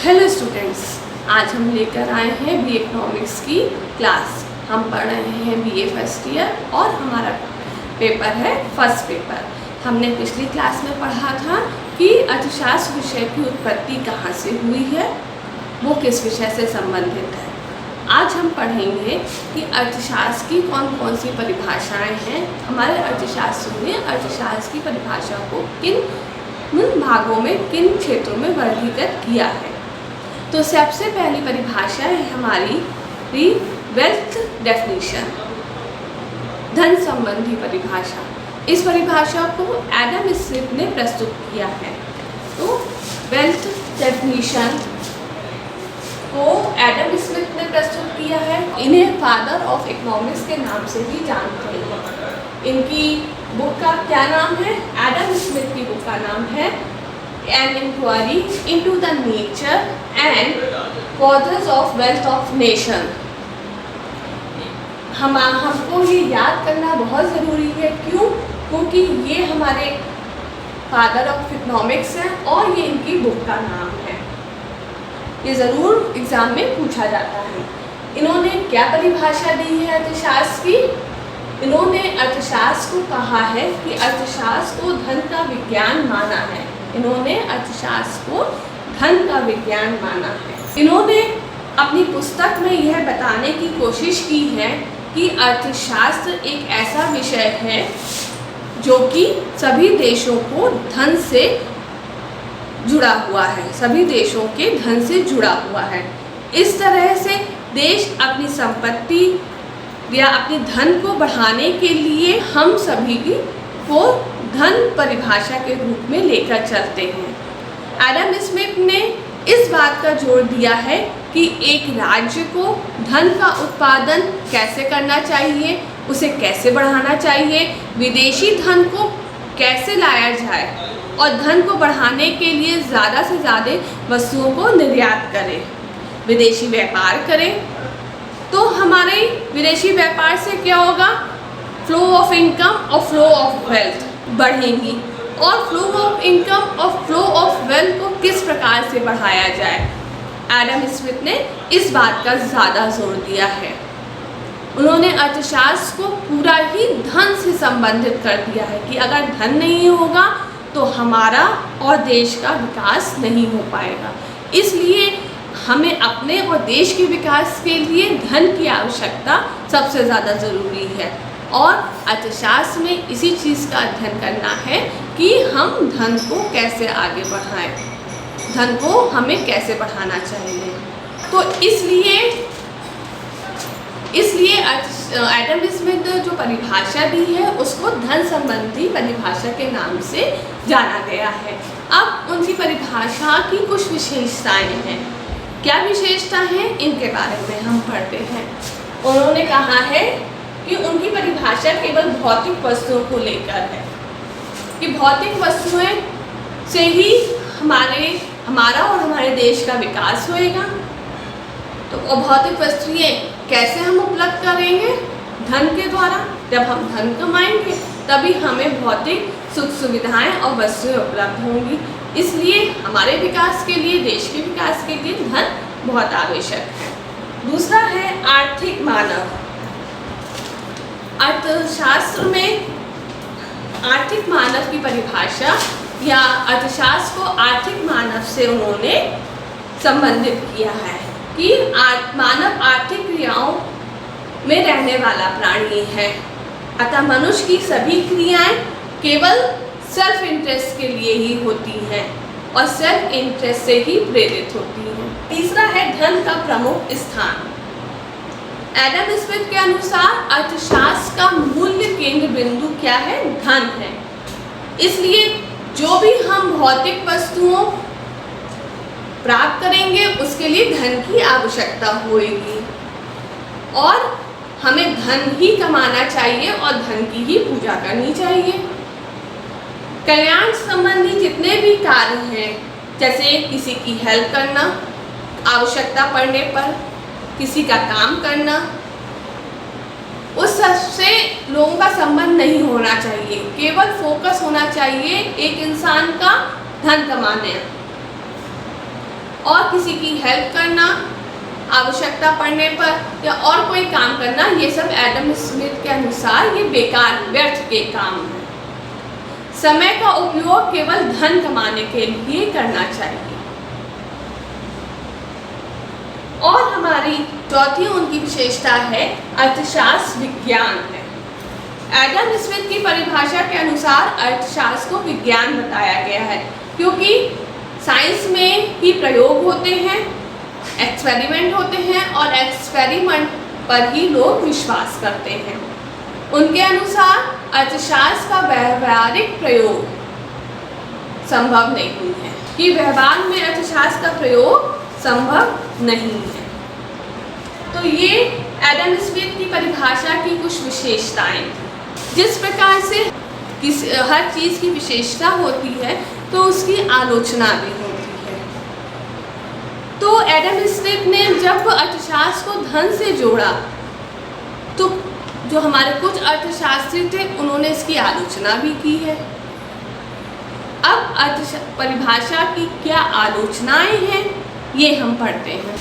Hello students, आज हम लेकर आए हैं बी इकोनॉमिक्स की क्लास। हम पढ़ रहे हैं बीए फर्स्ट ईयर और हमारा पेपर है फर्स्ट पेपर। हमने पिछली क्लास में पढ़ा था कि अर्थशास्त्र विषय की उत्पत्ति कहाँ से हुई है, वो किस विषय से संबंधित है। आज हम पढ़ेंगे कि अर्थशास्त्र की कौन कौन सी परिभाषाएं हैं। हमारे अर्थशास्त्र ने अर्थशास्त्र की परिभाषा को किन भागों में, किन क्षेत्रों में वर्गीकृत किया है। तो सबसे पहली परिभाषा है हमारी वेल्थ डेफिनेशन, धन संबंधी परिभाषा। इस परिभाषा को एडम स्मिथ ने प्रस्तुत किया है। तो वेल्थ डेफिनेशन को एडम स्मिथ ने प्रस्तुत किया है। इन्हें फादर ऑफ इकोनॉमिक्स के नाम से भी जानते हैं। इनकी बुक का क्या नाम है? एडम स्मिथ की बुक का नाम है An Inquiry into the Nature and Causes of Wealth of Nation। हमको ये याद करना बहुत ज़रूरी है। क्यों? क्योंकि ये हमारे फादर ऑफ इकोनॉमिक्स हैं और ये इनकी बुक का नाम है। ये ज़रूर एग्ज़ाम में पूछा जाता है। इन्होंने क्या परिभाषा दी है अर्थशास्त्र की? इन्होंने अर्थशास्त्र को कहा है कि अर्थशास्त्र को धन का विज्ञान माना है। इन्होंने अर्थशास्त्र को धन का विज्ञान माना है। इन्होंने अपनी पुस्तक में यह बताने की कोशिश की है कि अर्थशास्त्र एक ऐसा विषय है जो कि सभी देशों को धन से जुड़ा हुआ है, सभी देशों के धन से जुड़ा हुआ है। इस तरह से देश अपनी संपत्ति या अपने धन को बढ़ाने के लिए हम सभी को धन परिभाषा के रूप में लेकर चलते हैं। एडम स्मिथ ने इस बात का जोर दिया है कि एक राज्य को धन का उत्पादन कैसे करना चाहिए, उसे कैसे बढ़ाना चाहिए, विदेशी धन को कैसे लाया जाए और धन को बढ़ाने के लिए ज़्यादा से ज़्यादा वस्तुओं को निर्यात करें, विदेशी व्यापार करें। तो हमारे विदेशी व्यापार से क्या होगा? फ्लो ऑफ इनकम और फ्लो ऑफ वेल्थ बढ़ेंगी। और फ्लो ऑफ इनकम और फ्लो ऑफ वेल्थ को किस प्रकार से बढ़ाया जाए, एडम स्मिथ ने इस बात का ज़्यादा जोर दिया है। उन्होंने अर्थशास्त्र को पूरा ही धन से संबंधित कर दिया है कि अगर धन नहीं होगा तो हमारा और देश का विकास नहीं हो पाएगा। इसलिए हमें अपने और देश के विकास के लिए धन की आवश्यकता सबसे ज़्यादा ज़रूरी है। और अर्थशास्त्र में इसी चीज़ का अध्ययन करना है कि हम धन को कैसे आगे बढ़ाएं, धन को हमें कैसे बढ़ाना चाहिए। तो इसलिए एडम स्मिथ ने जो परिभाषा दी है उसको धन संबंधी परिभाषा के नाम से जाना गया है। अब उनकी परिभाषा की कुछ विशेषताएं हैं। क्या विशेषता है, इनके बारे में हम पढ़ते हैं। उन्होंने कहा है कि उनकी परिभाषा केवल भौतिक वस्तुओं को लेकर है कि भौतिक वस्तुएं से ही हमारा और हमारे देश का विकास होएगा। तो भौतिक वस्तुएं कैसे हम उपलब्ध करेंगे? धन के द्वारा। जब हम धन कमाएंगे तभी हमें भौतिक सुख सुविधाएं और वस्तुएं उपलब्ध होंगी। इसलिए हमारे विकास के लिए, देश के विकास के लिए धन बहुत आवश्यक है। दूसरा है आर्थिक मानव। अर्थशास्त्र में आर्थिक मानव की परिभाषा या अर्थशास्त्र को आर्थिक मानव से उन्होंने संबंधित किया है कि मानव आर्थिक क्रियाओं में रहने वाला प्राणी है। अतः मनुष्य की सभी क्रियाएं केवल सेल्फ इंटरेस्ट के लिए ही होती हैं और सेल्फ इंटरेस्ट से ही प्रेरित होती हैं। तीसरा है धन का प्रमुख स्थान। एडम स्मिथ के अनुसार अर्थशास्त्र का मूल्य केंद्र बिंदु क्या है? धन है। इसलिए जो भी हम भौतिक वस्तुओं प्राप्त करेंगे उसके लिए धन की आवश्यकता होगी और हमें धन ही कमाना चाहिए और धन की ही पूजा करनी चाहिए। कल्याण संबंधी जितने भी कार्य हैं, जैसे किसी की हेल्प करना, आवश्यकता पड़ने पर किसी का काम करना, उस सबसे लोगों का संबंध नहीं होना चाहिए। केवल फोकस होना चाहिए एक इंसान का धन कमाने। और किसी की हेल्प करना आवश्यकता पड़ने पर या और कोई काम करना, ये सब एडम स्मिथ के अनुसार ये बेकार व्यर्थ के काम हैं। समय का उपयोग केवल धन कमाने के लिए करना चाहिए। और हमारी चौथी उनकी विशेषता है अर्थशास्त्र विज्ञान है। एडम स्मिथ की परिभाषा के अनुसार अर्थशास्त्र को विज्ञान बताया गया है, क्योंकि साइंस में ही प्रयोग होते हैं, एक्सपेरिमेंट होते हैं और एक्सपेरिमेंट पर ही लोग विश्वास करते हैं। उनके अनुसार अर्थशास्त्र का व्यावहारिक प्रयोग संभव नहीं है, कि व्यवहार में अर्थशास्त्र का प्रयोग संभव नहीं है। तो ये एडम स्मिथ की परिभाषा की कुछ विशेषताएं थी। जिस प्रकार से हर चीज़ की विशेषता होती है तो उसकी आलोचना भी होती है। तो एडम स्मिथ ने जब अर्थशास्त्र को धन से जोड़ा तो जो हमारे कुछ अर्थशास्त्री थे उन्होंने इसकी आलोचना भी की है। अब परिभाषा की क्या आलोचनाएं हैं ये हम पढ़ते हैं।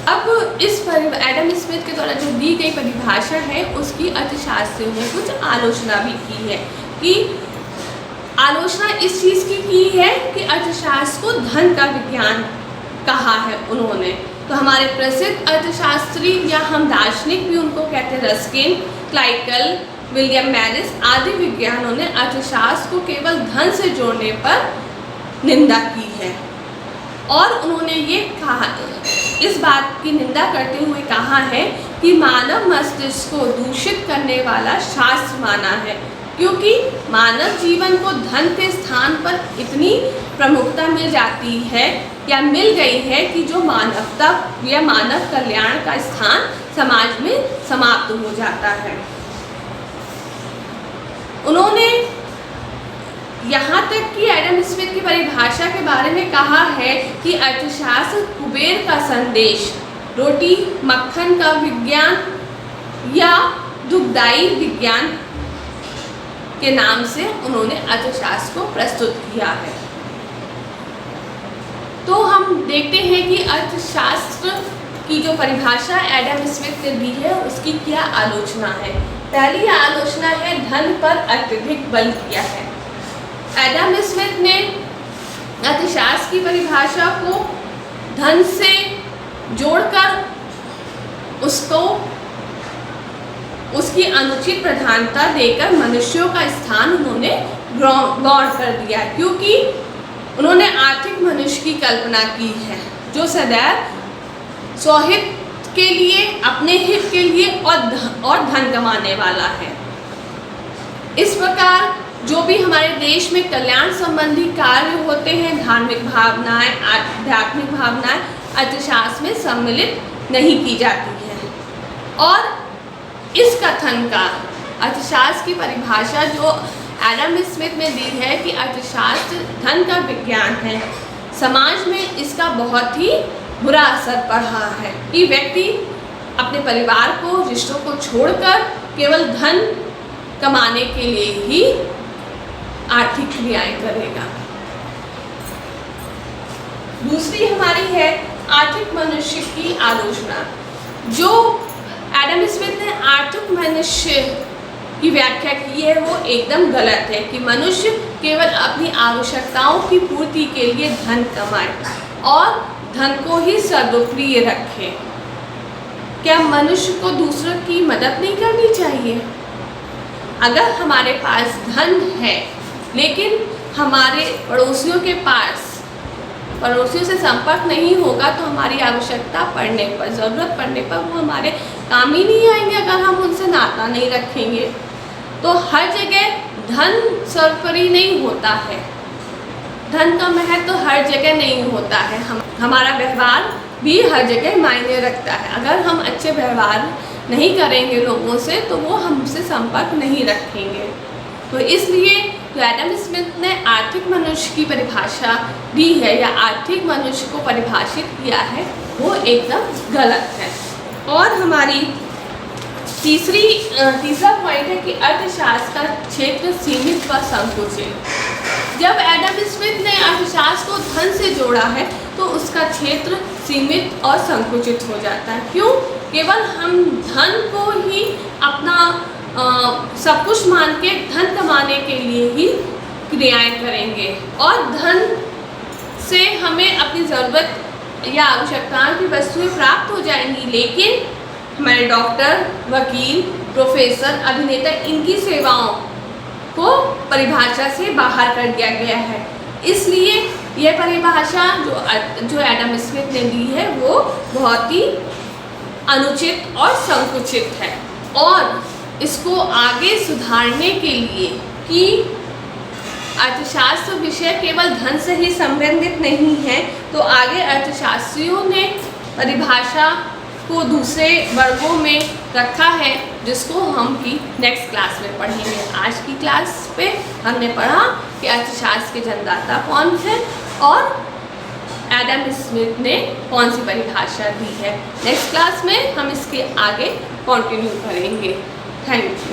अब इस एडम स्मिथ के द्वारा जो दी गई परिभाषा है उसकी अर्थशास्त्रियों ने कुछ आलोचना भी की है। कि आलोचना इस चीज़ की है कि अर्थशास्त्र को धन का विज्ञान कहा है उन्होंने। तो हमारे प्रसिद्ध अर्थशास्त्री या हम दार्शनिक भी उनको कहते हैं, रस्किन, क्लाइकल, विलियम मैरिस आदि विज्ञानों ने अर्थशास्त्र को केवल धन से जोड़ने पर निंदा की है। और उन्होंने ये कहा, इस बात की निंदा करते हुए कहा है कि मानव मस्तिष्क को दूषित करने वाला शास्त्र माना है, क्योंकि मानव जीवन को धन के स्थान पर इतनी प्रमुखता मिल जाती है या मिल गई है कि जो मानवता या मानव कल्याण का स्थान समाज में समाप्त हो जाता है। उन्होंने यहाँ तक कि एडम स्मिथ की परिभाषा के बारे में कहा है कि अर्थशास्त्र कुबेर का संदेश, रोटी मक्खन का विज्ञान या दुग्धाई विज्ञान के नाम से उन्होंने अर्थशास्त्र को प्रस्तुत किया है। तो हम देखते हैं कि अर्थशास्त्र की जो परिभाषा एडम स्मिथ ने दी है उसकी क्या आलोचना है। पहली आलोचना है धन पर अत्यधिक बल दिया है। एडम स्मिथ ने अर्थशास्त्र की परिभाषा को धन से जोड़कर उसको उसकी अनुचित प्रधानता देकर मनुष्यों का स्थान उन्होंने गौण कर दिया, क्योंकि उन्होंने आर्थिक मनुष्य की कल्पना की है जो सदैव स्वहित के लिए, अपने हित के लिए और और धन कमाने वाला है। इस प्रकार जो भी हमारे देश में कल्याण संबंधी कार्य होते हैं, धार्मिक भावनाएं, आध्यात्मिक भावनाएं अर्थशास्त्र में सम्मिलित नहीं की जाती है। और इस कथन का अर्थशास्त्र की परिभाषा जो एडम स्मिथ ने दी है कि अर्थशास्त्र धन का विज्ञान है, समाज में इसका बहुत ही बुरा असर पड़ा है कि व्यक्ति अपने परिवार को, रिश्तों को छोड़कर केवल धन कमाने के लिए ही आर्थिक क्रियाएं करेगा। दूसरी हमारी है आर्थिक मनुष्य की आलोचना। जो एडम स्मिथ ने आर्थिक मनुष्य की व्याख्या की है वो एकदम गलत है कि मनुष्य केवल अपनी आवश्यकताओं की पूर्ति के लिए धन कमाए और धन को ही सर्वोप्रिय रखे। क्या मनुष्य को दूसरों की मदद नहीं करनी चाहिए? अगर हमारे पास धन है लेकिन हमारे पड़ोसियों से संपर्क नहीं होगा तो हमारी आवश्यकता पड़ने पर, ज़रूरत पड़ने पर वो हमारे काम ही नहीं आएंगे अगर हम उनसे नाता नहीं रखेंगे। तो हर जगह धन सर्वोपरि नहीं होता है, धन का महत्व तो हर जगह नहीं होता है। हमारा व्यवहार भी हर जगह मायने रखता है। अगर हम अच्छे व्यवहार नहीं करेंगे लोगों से तो वो हमसे संपर्क नहीं रखेंगे। तो इसलिए जो एडम स्मिथ ने आर्थिक मनुष्य की परिभाषा दी है या आर्थिक मनुष्य को परिभाषित किया है वो एकदम गलत है। और हमारी तीसरा पॉइंट है कि अर्थशास्त्र का क्षेत्र सीमित व संकुचित। जब एडम स्मिथ ने अर्थशास्त्र को धन से जोड़ा है तो उसका क्षेत्र सीमित और संकुचित हो जाता है। क्यों? केवल हम धन को ही अपना सब कुछ मान के धन कमाने के लिए ही क्रियाएं करेंगे और धन से हमें अपनी ज़रूरत या आवश्यकताओं की वस्तुएं प्राप्त हो जाएंगी, लेकिन हमारे डॉक्टर, वकील, प्रोफेसर, अभिनेता इनकी सेवाओं को परिभाषा से बाहर कर दिया गया है। इसलिए यह परिभाषा जो एडम स्मिथ ने दी है वो बहुत ही अनुचित और संकुचित है। और इसको आगे सुधारने के लिए कि अर्थशास्त्र विषय केवल धन से ही संबंधित नहीं है, तो आगे अर्थशास्त्रियों ने परिभाषा को दूसरे वर्गों में रखा है जिसको हम भी नेक्स्ट क्लास में पढ़ेंगे। आज की क्लास पे हमने पढ़ा कि अर्थशास्त्र के जन्मदाता कौन है और एडम स्मिथ ने कौन सी परिभाषा दी है। नेक्स्ट क्लास में हम इसके आगे कंटिन्यू करेंगे। Thank you.